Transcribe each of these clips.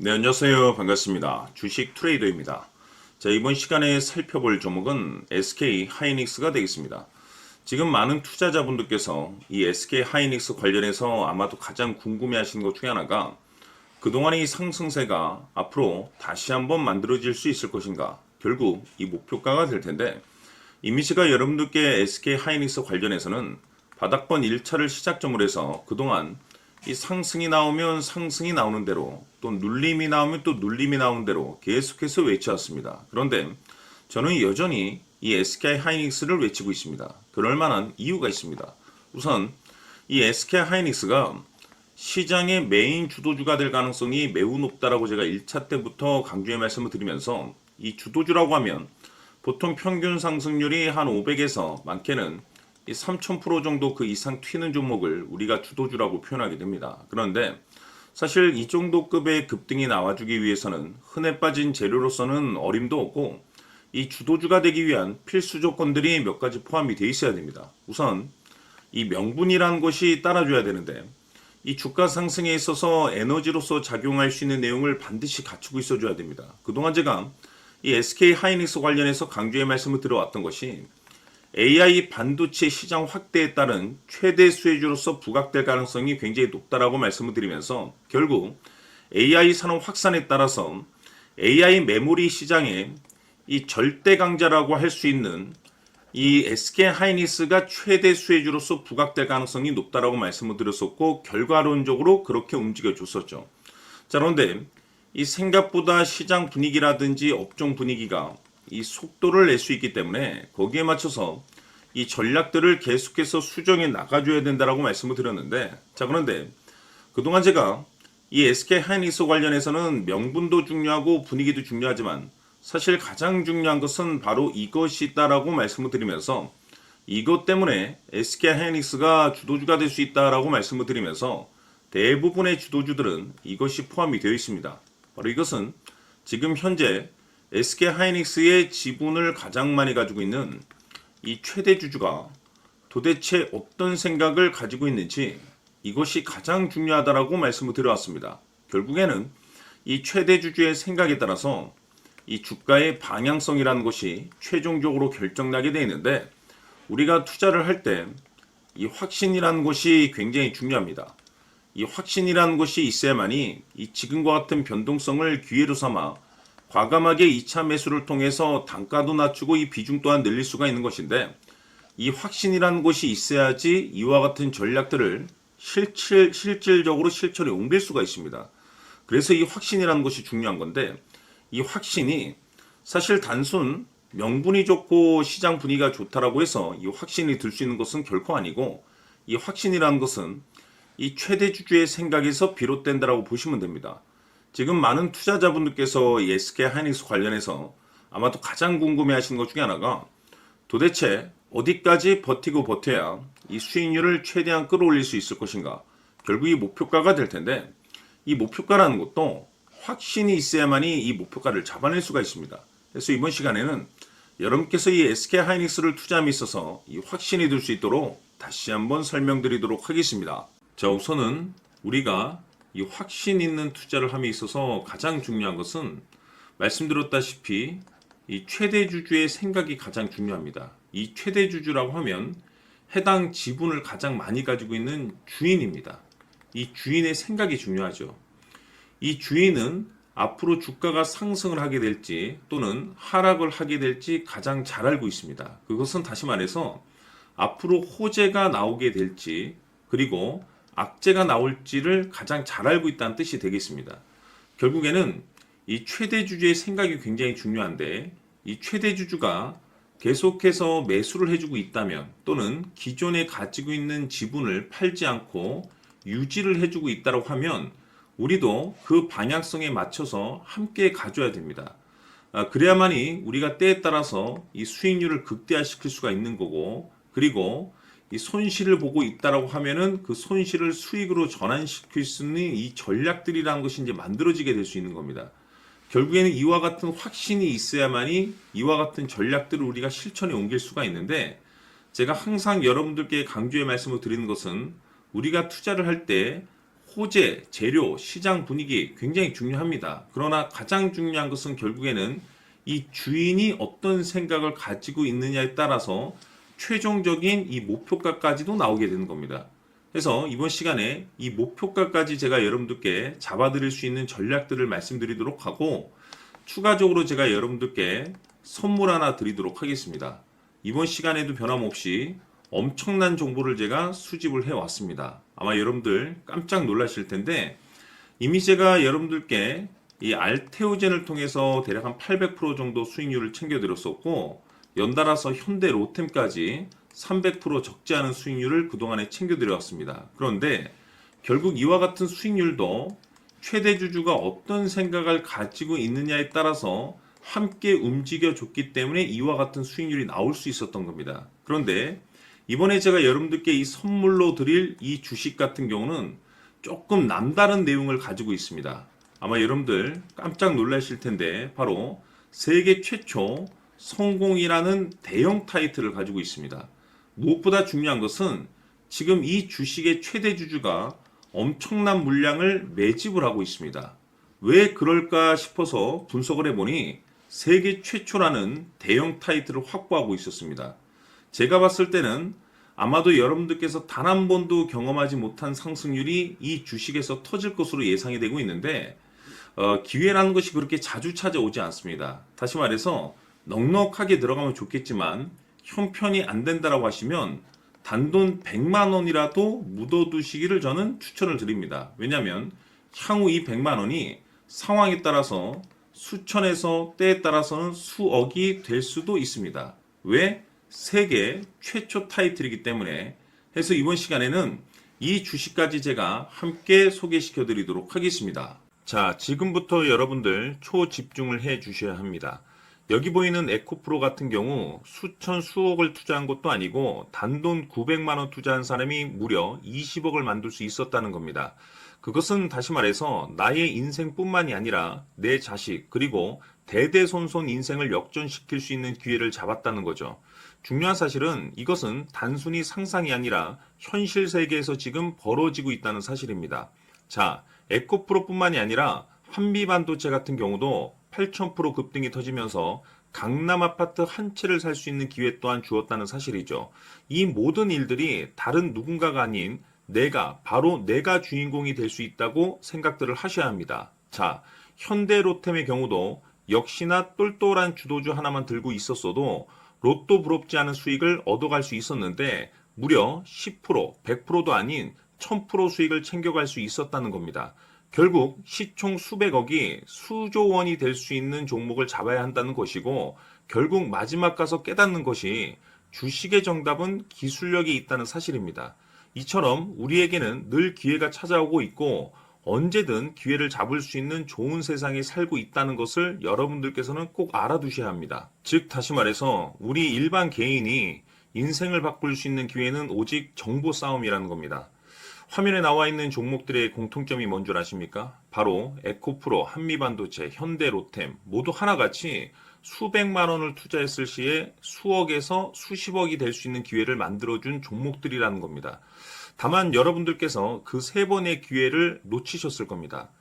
네, 안녕하세요. 반갑습니다. 주식 트레이더입니다. 자, 이번 시간에 살펴볼 종목은 SK 하이닉스가 되겠습니다. 지금 많은 투자자분들께서 이 SK 하이닉스 관련해서 아마도 가장 궁금해 하시는 것 중에 하나가 그동안의 이 상승세가 앞으로 다시 한번 만들어질 수 있을 것인가? 결국 이 목표가가 될 텐데 이미 제가 여러분들께 SK 하이닉스 관련해서는 바닥권 1차를 시작점으로 해서 그동안 이 상승이 나오면 상승이 나오는 대로 또 눌림이 나오면 또 눌림이 나오는 대로 계속해서 외쳐왔습니다. 그런데 저는 여전히 이 SK 하이닉스를 외치고 있습니다. 그럴 만한 이유가 있습니다. 우선 이 SK 하이닉스가 시장의 메인 주도주가 될 가능성이 매우 높다라고 제가 1차 때부터 강조의 말씀을 드리면서 이 주도주라고 하면 보통 평균 상승률이 한 500에서 많게는 3000% 정도 그 이상 튀는 종목을 우리가 주도주라고 표현하게 됩니다. 그런데 사실 이 정도 급의 급등이 나와주기 위해서는 흔해 빠진 재료로서는 어림도 없고 이 주도주가 되기 위한 필수 조건들이 몇 가지 포함이 되어 있어야 됩니다. 우선 이 명분이라는 것이 따라줘야 되는데 이 주가 상승에 있어서 에너지로서 작용할 수 있는 내용을 반드시 갖추고 있어줘야 됩니다. 그동안 제가 이 SK 하이닉스 관련해서 강조의 말씀을 들어왔던 것이 AI 반도체 시장 확대에 따른 최대 수혜주로서 부각될 가능성이 굉장히 높다라고 말씀을 드리면서 결국 AI 산업 확산에 따라서 AI 메모리 시장에 이 절대 강자라고 할 수 있는 이 SK 하이닉스가 최대 수혜주로서 부각될 가능성이 높다라고 말씀을 드렸었고 결과론적으로 그렇게 움직여 줬었죠. 자, 그런데 이 생각보다 시장 분위기라든지 업종 분위기가 이 속도를 낼 수 있기 때문에 거기에 맞춰서 이 전략들을 계속해서 수정해 나가줘야 된다라고 말씀을 드렸는데 자, 그런데 그동안 제가 이 SK 하이닉스 관련해서는 명분도 중요하고 분위기도 중요하지만 사실 가장 중요한 것은 바로 이것이 있다라고 말씀을 드리면서 이것 때문에 SK 하이닉스가 주도주가 될 수 있다라고 말씀을 드리면서 대부분의 주도주들은 이것이 포함이 되어 있습니다. 바로 이것은 지금 현재 SK 하이닉스의 지분을 가장 많이 가지고 있는 이 최대 주주가 도대체 어떤 생각을 가지고 있는지 이것이 가장 중요하다라고 말씀을 드려왔습니다. 결국에는 이 최대 주주의 생각에 따라서 이 주가의 방향성이라는 것이 최종적으로 결정나게 되어 있는데 우리가 투자를 할 때 이 확신이라는 것이 굉장히 중요합니다. 이 확신이라는 것이 있어야만이 이 지금과 같은 변동성을 기회로 삼아 과감하게 2차 매수를 통해서 단가도 낮추고 이 비중 또한 늘릴 수가 있는 것인데 이 확신이라는 것이 있어야지 이와 같은 전략들을 실질적으로 실천에 옮길 수가 있습니다. 그래서 이 확신이라는 것이 중요한 건데 이 확신이 사실 단순 명분이 좋고 시장 분위기가 좋다라고 해서 이 확신이 들 수 있는 것은 결코 아니고 이 확신이라는 것은 이 최대 주주의 생각에서 비롯된다라고 보시면 됩니다. 지금 많은 투자자분들께서 이 SK 하이닉스 관련해서 아마도 가장 궁금해 하시는 것 중에 하나가 도대체 어디까지 버티고 버텨야 이 수익률을 최대한 끌어올릴 수 있을 것인가. 결국 이 목표가가 될 텐데 이 목표가라는 것도 확신이 있어야만이 이 목표가를 잡아낼 수가 있습니다. 그래서 이번 시간에는 여러분께서 이 SK 하이닉스를 투자함에 있어서 이 확신이 들 수 있도록 다시 한번 설명드리도록 하겠습니다. 자, 우선은 우리가 이 확신 있는 투자를 함에 있어서 가장 중요한 것은 말씀드렸다시피 이 최대 주주의 생각이 가장 중요합니다. 이 최대 주주라고 하면 해당 지분을 가장 많이 가지고 있는 주인입니다. 이 주인의 생각이 중요하죠. 이 주인은 앞으로 주가가 상승을 하게 될지 또는 하락을 하게 될지 가장 잘 알고 있습니다. 그것은 다시 말해서 앞으로 호재가 나오게 될지 그리고 악재가 나올지를 가장 잘 알고 있다는 뜻이 되겠습니다. 결국에는 이 최대 주주의 생각이 굉장히 중요한데 이 최대 주주가 계속해서 매수를 해주고 있다면 또는 기존에 가지고 있는 지분을 팔지 않고 유지를 해주고 있다고 하면 우리도 그 방향성에 맞춰서 함께 가져야 됩니다. 그래야만이 우리가 때에 따라서 이 수익률을 극대화시킬 수가 있는 거고 그리고 이 손실을 보고 있다라고 하면은 그 손실을 수익으로 전환시킬 수 있는 이 전략들이라는 것이 이제 만들어지게 될 수 있는 겁니다. 결국에는 이와 같은 확신이 있어야만이 이와 같은 전략들을 우리가 실천에 옮길 수가 있는데 제가 항상 여러분들께 강조의 말씀을 드리는 것은 우리가 투자를 할 때 호재, 재료, 시장 분위기 굉장히 중요합니다. 그러나 가장 중요한 것은 결국에는 이 주인이 어떤 생각을 가지고 있느냐에 따라서 최종적인 이 목표가까지도 나오게 되는 겁니다. 그래서 이번 시간에 이 목표가까지 제가 여러분들께 잡아드릴 수 있는 전략들을 말씀드리도록 하고, 추가적으로 제가 여러분들께 선물 하나 드리도록 하겠습니다. 이번 시간에도 변함없이 엄청난 정보를 제가 수집을 해왔습니다. 아마 여러분들 깜짝 놀라실 텐데, 이미 제가 여러분들께 이 알테오젠을 통해서 대략 한 800% 정도 수익률을 챙겨드렸었고, 연달아서 현대 로템까지 300% 적지 않은 수익률을 그동안에 챙겨드려왔습니다. 그런데 결국 이와 같은 수익률도 최대 주주가 어떤 생각을 가지고 있느냐에 따라서 함께 움직여줬기 때문에 이와 같은 수익률이 나올 수 있었던 겁니다. 그런데 이번에 제가 여러분들께 이 선물로 드릴 이 주식 같은 경우는 조금 남다른 내용을 가지고 있습니다. 아마 여러분들 깜짝 놀라실 텐데, 바로 세계 최초 성공이라는 대형 타이틀을 가지고 있습니다. 무엇보다 중요한 것은 지금 이 주식의 최대 주주가 엄청난 물량을 매집을 하고 있습니다. 왜 그럴까 싶어서 분석을 해보니 세계 최초라는 대형 타이틀을 확보하고 있었습니다. 제가 봤을 때는 아마도 여러분들께서 단 한 번도 경험하지 못한 상승률이 이 주식에서 터질 것으로 예상이 되고 있는데, 기회라는 것이 그렇게 자주 찾아오지 않습니다. 다시 말해서 넉넉하게 들어가면 좋겠지만 형편이 안 된다라고 하시면 단돈 100만 원이라도 묻어두시기를 저는 추천을 드립니다. 왜냐하면 향후 이 100만 원이 상황에 따라서 수천에서 때에 따라서는 수억이 될 수도 있습니다. 왜? 세계 최초 타이틀이기 때문에. 해서 이번 시간에는 이 주식까지 제가 함께 소개시켜 드리도록 하겠습니다. 자, 지금부터 여러분들 초집중을 해 주셔야 합니다. 여기 보이는 에코프로 같은 경우 수천 수억을 투자한 것도 아니고 단돈 900만 원 투자한 사람이 무려 20억을 만들 수 있었다는 겁니다. 그것은 다시 말해서 나의 인생뿐만이 아니라 내 자식 그리고 대대손손 인생을 역전시킬 수 있는 기회를 잡았다는 거죠. 중요한 사실은 이것은 단순히 상상이 아니라 현실 세계에서 지금 벌어지고 있다는 사실입니다. 자, 에코프로뿐만이 아니라 한미반도체 같은 경우도 8,000% 급등이 터지면서 강남 아파트 한 채를 살 수 있는 기회 또한 주었다는 사실이죠. 이 모든 일들이 다른 누군가가 아닌 바로 내가 주인공이 될 수 있다고 생각들을 하셔야 합니다. 자, 현대로템의 경우도 역시나 똘똘한 주도주 하나만 들고 있었어도 로또 부럽지 않은 수익을 얻어갈 수 있었는데 무려 10%, 100%도 아닌 1000% 수익을 챙겨갈 수 있었다는 겁니다. 결국 시총 수백억이 수조 원이 될 수 있는 종목을 잡아야 한다는 것이고, 결국 마지막 가서 깨닫는 것이 주식의 정답은 기술력이 있다는 사실입니다. 이처럼 우리에게는 늘 기회가 찾아오고 있고 언제든 기회를 잡을 수 있는 좋은 세상에 살고 있다는 것을 여러분들께서는 꼭 알아두셔야 합니다. 즉 다시 말해서 우리 일반 개인이 인생을 바꿀 수 있는 기회는 오직 정보 싸움이라는 겁니다. 화면에 나와 있는 종목들의 공통점이 뭔 줄 아십니까? 바로 에코프로, 한미반도체, 현대로템 모두 하나같이 수백만 원을 투자했을 시에 수억에서 수십억이 될 수 있는 기회를 만들어준 종목들이라는 겁니다. 다만 여러분들께서 그 세 번의 기회를 놓치셨을 겁니다.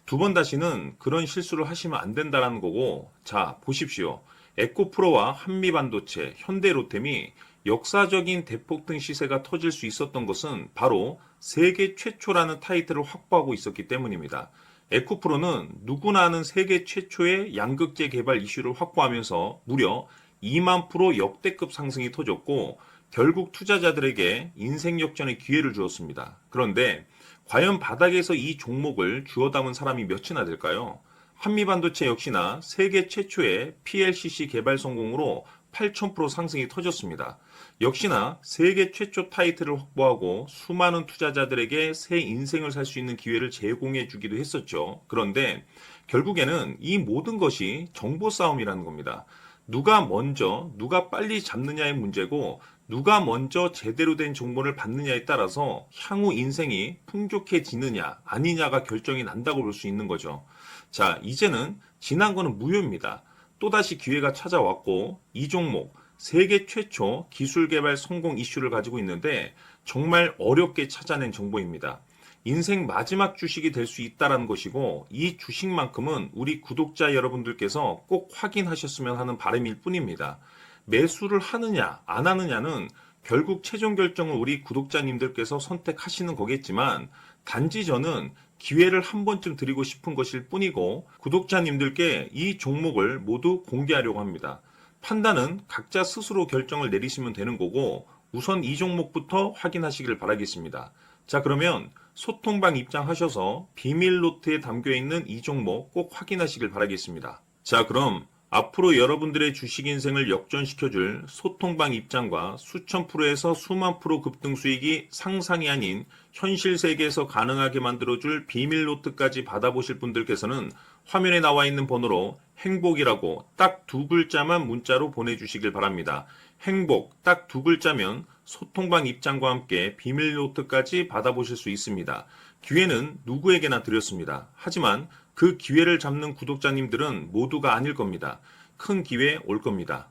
두 번 다시는 그런 실수를 하시면 안 된다는 거고, 자 보십시오. 에코프로와 한미반도체, 현대로템이 역사적인 대폭등 시세가 터질 수 있었던 것은 바로 세계 최초라는 타이틀을 확보하고 있었기 때문입니다. 에코프로는 누구나 아는 세계 최초의 양극재 개발 이슈를 확보하면서 무려 2만 프로 역대급 상승이 터졌고 결국 투자자들에게 인생 역전의 기회를 주었습니다. 그런데 과연 바닥에서 이 종목을 주워 담은 사람이 몇이나 될까요? 한미반도체 역시나 세계 최초의 PLCC 개발 성공으로 8,000% 상승이 터졌습니다. 역시나 세계 최초 타이틀을 확보하고 수많은 투자자들에게 새 인생을 살 수 있는 기회를 제공해 주기도 했었죠. 그런데 결국에는 이 모든 것이 정보 싸움이라는 겁니다. 누가 먼저, 누가 빨리 잡느냐의 문제고 누가 먼저 제대로 된 정보를 받느냐에 따라서 향후 인생이 풍족해지느냐 아니냐가 결정이 난다고 볼 수 있는 거죠. 자, 이제는 지난 거는 무효입니다. 또다시 기회가 찾아왔고 이 종목 세계 최초 기술 개발 성공 이슈를 가지고 있는데 정말 어렵게 찾아낸 정보입니다. 인생 마지막 주식이 될 수 있다라는 것이고 이 주식만큼은 우리 구독자 여러분들께서 꼭 확인하셨으면 하는 바람일 뿐입니다. 매수를 하느냐 안 하느냐는 결국 최종 결정을 우리 구독자님들께서 선택하시는 거겠지만 단지 저는 기회를 한 번쯤 드리고 싶은 것일 뿐이고 구독자님들께 이 종목을 모두 공개하려고 합니다. 판단은 각자 스스로 결정을 내리시면 되는 거고 우선 이 종목부터 확인하시길 바라겠습니다. 자, 그러면 소통방 입장하셔서 비밀 노트에 담겨 있는 이 종목 꼭 확인하시길 바라겠습니다. 자, 그럼 앞으로 여러분들의 주식 인생을 역전시켜줄 소통방 입장과 수천 프로에서 수만 프로 급등 수익이 상상이 아닌 현실 세계에서 가능하게 만들어줄 비밀 노트까지 받아보실 분들께서는 화면에 나와 있는 번호로 행복이라고 딱 두 글자만 문자로 보내주시길 바랍니다. 행복 딱 두 글자면 소통방 입장과 함께 비밀 노트까지 받아보실 수 있습니다. 기회는 누구에게나 드렸습니다. 하지만 그 기회를 잡는 구독자님들은 모두가 아닐 겁니다. 큰 기회 올 겁니다.